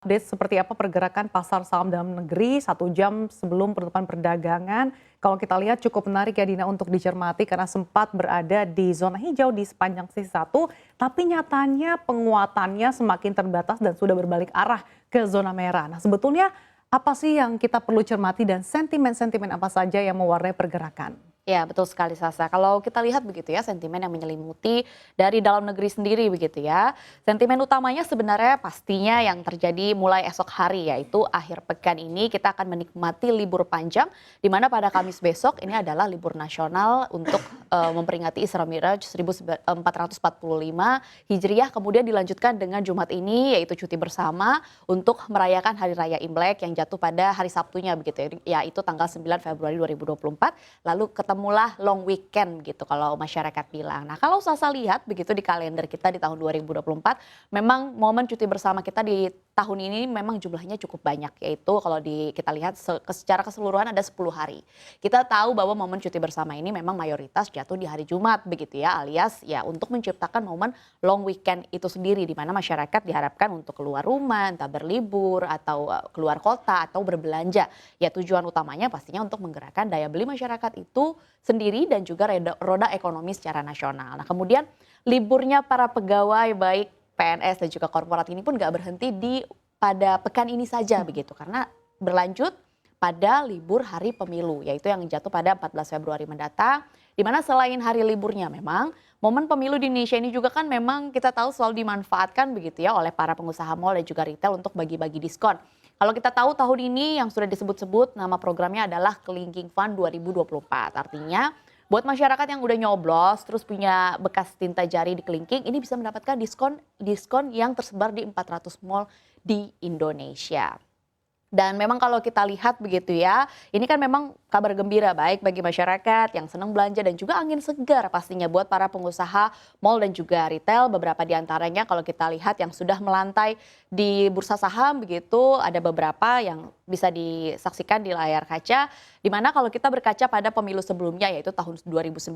Update seperti apa pergerakan pasar saham dalam negeri 1 jam sebelum penutupan perdagangan. Kalau kita lihat cukup menarik ya Dina untuk dicermati karena sempat berada di zona hijau di sepanjang sisi satu, tapi nyatanya penguatannya semakin terbatas dan sudah berbalik arah ke zona merah. Nah sebetulnya apa sih yang kita perlu cermati dan sentimen-sentimen apa saja yang mewarnai pergerakan? Ya, betul sekali Sasa. Kalau kita lihat begitu ya, sentimen yang menyelimuti dari dalam negeri sendiri begitu ya. Sentimen utamanya sebenarnya pastinya yang terjadi mulai esok hari, yaitu akhir pekan ini kita akan menikmati libur panjang, di mana pada Kamis besok ini adalah libur nasional untuk memperingati Isra Miraj 1445 Hijriah, kemudian dilanjutkan dengan Jumat ini yaitu cuti bersama untuk merayakan Hari Raya Imlek yang jatuh pada hari Sabtunya begitu ya, yaitu tanggal 9 Februari 2024. Lalu ketemulah long weekend gitu kalau masyarakat bilang. Nah kalau Sasa lihat begitu di kalender kita di tahun 2024, memang momen cuti bersama kita di tahun ini memang jumlahnya cukup banyak, yaitu kalau kita lihat secara keseluruhan ada 10 hari. Kita tahu bahwa momen cuti bersama ini memang mayoritas jatuh di hari Jumat begitu ya, alias ya untuk menciptakan momen long weekend itu sendiri di mana masyarakat diharapkan untuk keluar rumah, entah berlibur atau keluar kota atau berbelanja. Ya tujuan utamanya pastinya untuk menggerakkan daya beli masyarakat itu sendiri dan juga roda ekonomi secara nasional. Nah kemudian liburnya para pegawai baik PNS dan juga korporat ini pun gak berhenti pada pekan ini saja begitu, karena berlanjut pada libur hari pemilu yaitu yang jatuh pada 14 Februari mendatang, di mana selain hari liburnya memang momen pemilu di Indonesia ini juga kan memang kita tahu selalu dimanfaatkan begitu ya oleh para pengusaha mal dan juga retail untuk bagi-bagi diskon. Kalau kita tahu tahun ini yang sudah disebut-sebut nama programnya adalah Kelingking Fund 2024. Artinya buat masyarakat yang udah nyoblos terus punya bekas tinta jari di kelingking ini bisa mendapatkan diskon yang tersebar di 400 mall di Indonesia. Dan memang kalau kita lihat begitu ya, ini kan memang kabar gembira baik bagi masyarakat yang senang belanja dan juga angin segar pastinya buat para pengusaha mal dan juga retail. Beberapa di antaranya kalau kita lihat yang sudah melantai di bursa saham begitu, ada beberapa yang bisa disaksikan di layar kaca. Dimana kalau kita berkaca pada pemilu sebelumnya yaitu tahun 2019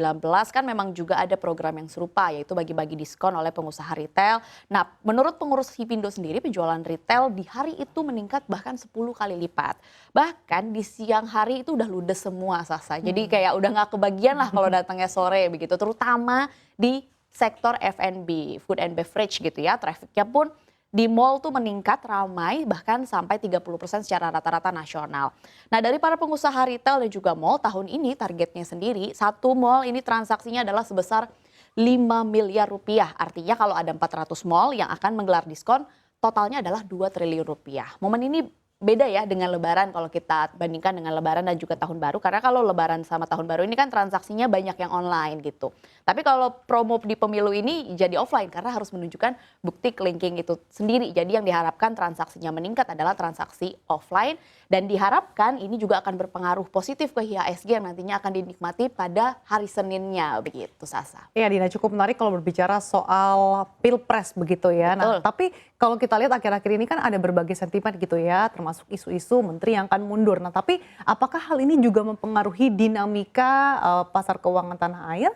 kan memang juga ada program yang serupa yaitu bagi-bagi diskon oleh pengusaha retail. Nah menurut pengurus Hipindo sendiri penjualan retail di hari itu meningkat bahkan 10 kali lipat. Bahkan di siang hari itu udah ludes semua Sasa. Jadi kayak udah gak kebagian lah kalau datangnya sore begitu. Terutama di sektor F&B, food and beverage gitu ya. Trafficnya pun di mall tuh meningkat ramai bahkan sampai 30% secara rata-rata nasional. Nah dari para pengusaha retail dan juga mall tahun ini targetnya sendiri satu mall ini transaksinya adalah sebesar 5 miliar rupiah. Artinya kalau ada 400 mall yang akan menggelar diskon totalnya adalah 2 triliun rupiah. Momen ini beda ya dengan lebaran kalau kita bandingkan dengan lebaran dan juga tahun baru. Karena kalau lebaran sama tahun baru ini kan transaksinya banyak yang online gitu. Tapi kalau promo di pemilu ini jadi offline karena harus menunjukkan bukti kelingking itu sendiri. Jadi yang diharapkan transaksinya meningkat adalah transaksi offline. Dan diharapkan ini juga akan berpengaruh positif ke IHSG yang nantinya akan dinikmati pada hari Seninnya begitu Sasa. Iya Dina, cukup menarik kalau berbicara soal pilpres begitu ya. Betul. Nah tapi kalau kita lihat akhir-akhir ini kan ada berbagai sentimen gitu ya, termasuk isu-isu menteri yang akan mundur. Nah tapi apakah hal ini juga mempengaruhi dinamika pasar keuangan tanah air?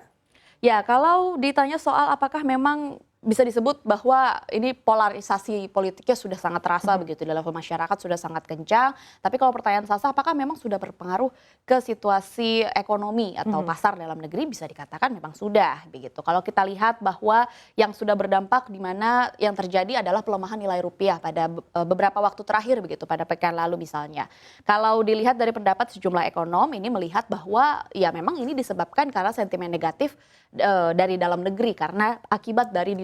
Ya kalau ditanya soal apakah memang bisa disebut bahwa ini polarisasi politiknya sudah sangat terasa begitu di level masyarakat sudah sangat kencang. Tapi kalau pertanyaan Sasa apakah memang sudah berpengaruh ke situasi ekonomi atau pasar dalam negeri bisa dikatakan memang sudah begitu. Kalau kita lihat bahwa yang sudah berdampak di mana yang terjadi adalah pelemahan nilai rupiah pada beberapa waktu terakhir begitu pada pekan lalu misalnya. Kalau dilihat dari pendapat sejumlah ekonom ini melihat bahwa ya memang ini disebabkan karena sentimen negatif dari dalam negeri karena akibat dari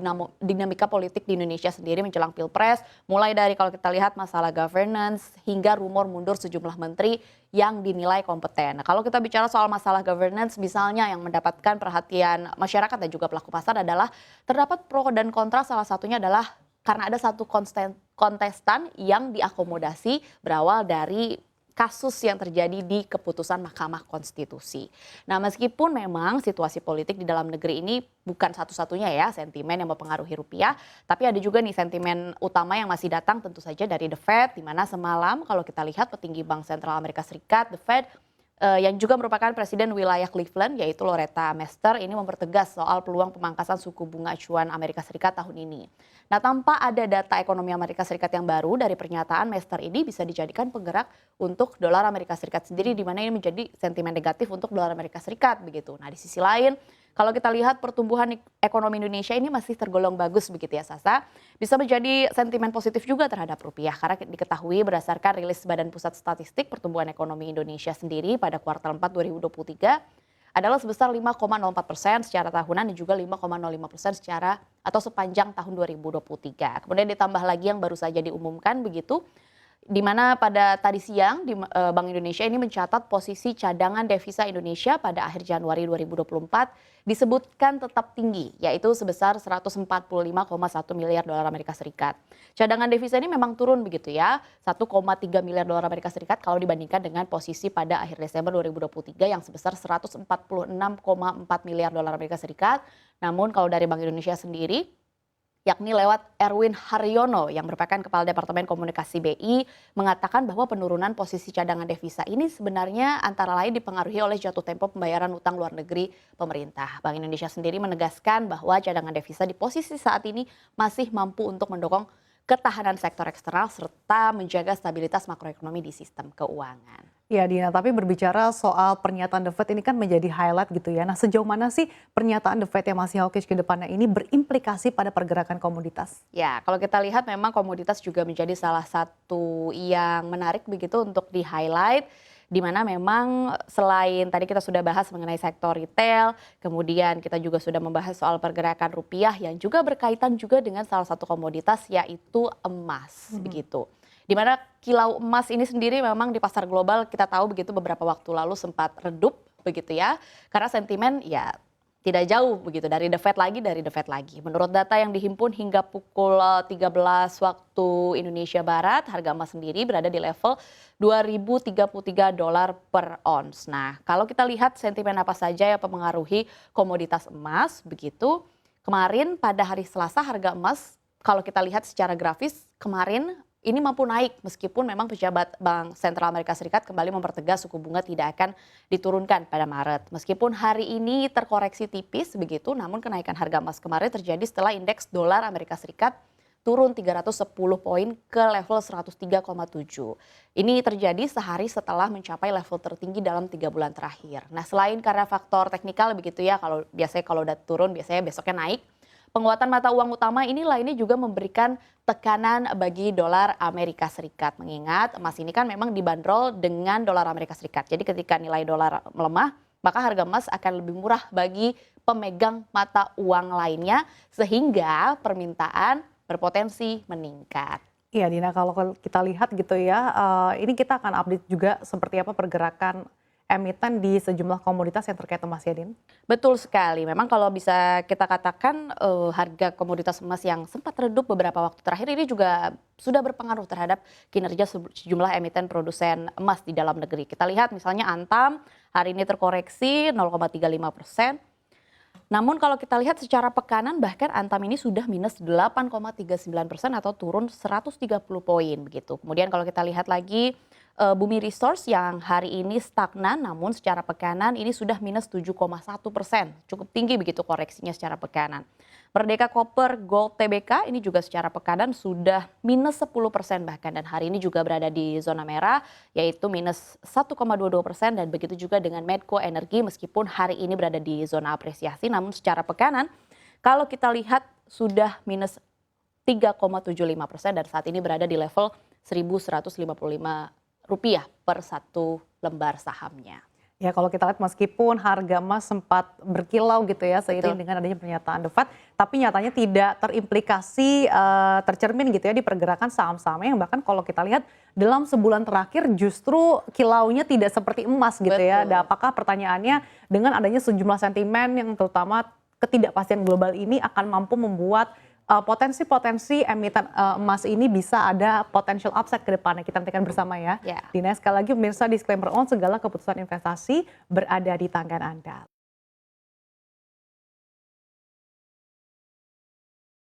dinamika politik di Indonesia sendiri menjelang pilpres, mulai dari kalau kita lihat masalah governance hingga rumor mundur sejumlah menteri yang dinilai kompeten. Nah, kalau kita bicara soal masalah governance misalnya yang mendapatkan perhatian masyarakat dan juga pelaku pasar adalah terdapat pro dan kontra, salah satunya adalah karena ada satu kontestan yang diakomodasi berawal dari kasus yang terjadi di keputusan Mahkamah Konstitusi. Nah meskipun memang situasi politik di dalam negeri ini bukan satu-satunya ya sentimen yang mempengaruhi rupiah, tapi ada juga nih sentimen utama yang masih datang tentu saja dari The Fed, di mana semalam kalau kita lihat petinggi Bank Sentral Amerika Serikat, The Fed, yang juga merupakan Presiden wilayah Cleveland, yaitu Loretta Mester, ini mempertegas soal peluang pemangkasan suku bunga acuan Amerika Serikat tahun ini. Nah, tanpa ada data ekonomi Amerika Serikat yang baru dari pernyataan Mester ini bisa dijadikan penggerak untuk dolar Amerika Serikat sendiri, di mana ini menjadi sentimen negatif untuk dolar Amerika Serikat begitu. Nah, di sisi lain, kalau kita lihat pertumbuhan ekonomi Indonesia ini masih tergolong bagus begitu ya Sasa, bisa menjadi sentimen positif juga terhadap rupiah karena diketahui berdasarkan rilis Badan Pusat Statistik pertumbuhan ekonomi Indonesia sendiri pada kuartal 4 2023 adalah sebesar 5,04% secara tahunan dan juga 5,05% secara atau sepanjang tahun 2023. Kemudian ditambah lagi yang baru saja diumumkan begitu, di mana pada tadi siang Bank Indonesia ini mencatat posisi cadangan devisa Indonesia pada akhir Januari 2024 disebutkan tetap tinggi, yaitu sebesar 145,1 miliar dolar Amerika Serikat. Cadangan devisa ini memang turun begitu ya, 1,3 miliar dolar Amerika Serikat kalau dibandingkan dengan posisi pada akhir Desember 2023 yang sebesar 146,4 miliar dolar Amerika Serikat. Namun kalau dari Bank Indonesia sendiri, yakni lewat Erwin Haryono yang merupakan Kepala Departemen Komunikasi BI mengatakan bahwa penurunan posisi cadangan devisa ini sebenarnya antara lain dipengaruhi oleh jatuh tempo pembayaran utang luar negeri pemerintah. Bank Indonesia sendiri menegaskan bahwa cadangan devisa di posisi saat ini masih mampu untuk mendukung ketahanan sektor eksternal serta menjaga stabilitas makroekonomi di sistem keuangan. Ya Dina, tapi berbicara soal pernyataan The Fed ini kan menjadi highlight gitu ya. Nah, sejauh mana sih pernyataan The Fed yang masih hawkish ke depannya ini berimplikasi pada pergerakan komoditas? Ya, kalau kita lihat memang komoditas juga menjadi salah satu yang menarik begitu untuk di-highlight, di mana memang selain tadi kita sudah bahas mengenai sektor retail, kemudian kita juga sudah membahas soal pergerakan rupiah yang juga berkaitan juga dengan salah satu komoditas yaitu emas begitu. Di mana kilau emas ini sendiri memang di pasar global kita tahu begitu beberapa waktu lalu sempat redup begitu ya. Karena sentimen ya tidak jauh begitu dari The Fed lagi. Menurut data yang dihimpun hingga pukul 13 waktu Indonesia Barat, harga emas sendiri berada di level 2.033 dolar per ons. Nah, kalau kita lihat sentimen apa saja yang mempengaruhi komoditas emas begitu. Kemarin pada hari Selasa harga emas kalau kita lihat secara grafis kemarin ini mampu naik meskipun memang pejabat Bank Sentral Amerika Serikat kembali mempertegas suku bunga tidak akan diturunkan pada Maret. Meskipun hari ini terkoreksi tipis begitu, namun kenaikan harga emas kemarin terjadi setelah indeks dolar Amerika Serikat turun 310 poin ke level 103,7. Ini terjadi sehari setelah mencapai level tertinggi dalam 3 bulan terakhir. Nah, selain karena faktor teknikal begitu ya, kalau udah turun biasanya besoknya naik. Penguatan mata uang utama ini lainnya juga memberikan tekanan bagi dolar Amerika Serikat. Mengingat emas ini kan memang dibanderol dengan dolar Amerika Serikat. Jadi ketika nilai dolar melemah, maka harga emas akan lebih murah bagi pemegang mata uang lainnya sehingga permintaan berpotensi meningkat. Iya Dina, kalau kita lihat gitu ya, ini kita akan update juga seperti apa pergerakan emiten di sejumlah komoditas yang terkait emas ya Din? Betul sekali. Memang kalau bisa kita katakan harga komoditas emas yang sempat redup beberapa waktu terakhir ini juga sudah berpengaruh terhadap kinerja sejumlah emiten produsen emas di dalam negeri. Kita lihat misalnya Antam hari ini terkoreksi 0,35%. Namun kalau kita lihat secara pekanan bahkan Antam ini sudah minus 8,39% atau turun 130 poin begitu. Kemudian kalau kita lihat lagi Bumi Resource yang hari ini stagnan namun secara pekanan ini sudah minus 7,1%. Cukup tinggi begitu koreksinya secara pekanan. Merdeka Copper Gold Tbk ini juga secara pekanan sudah minus 10% bahkan dan hari ini juga berada di zona merah yaitu minus 1,22% dan begitu juga dengan Medco Energi meskipun hari ini berada di zona apresiasi namun secara pekanan kalau kita lihat sudah minus 3,75% dan saat ini berada di level 1.155 rupiah per satu lembar sahamnya. Ya kalau kita lihat meskipun harga emas sempat berkilau gitu ya seiring dengan adanya pernyataan The Fed, tapi nyatanya tidak terimplikasi tercermin gitu ya di pergerakan saham-sahamnya yang bahkan kalau kita lihat dalam sebulan terakhir justru kilaunya tidak seperti emas gitu ya. Dan apakah pertanyaannya dengan adanya sejumlah sentimen yang terutama ketidakpastian global ini akan mampu membuat potensi-potensi emiten emas ini bisa ada potential upside ke depannya. Kita nantikan bersama ya. Dina, sekali lagi pemirsa disclaimer on segala keputusan investasi berada di tangan Anda.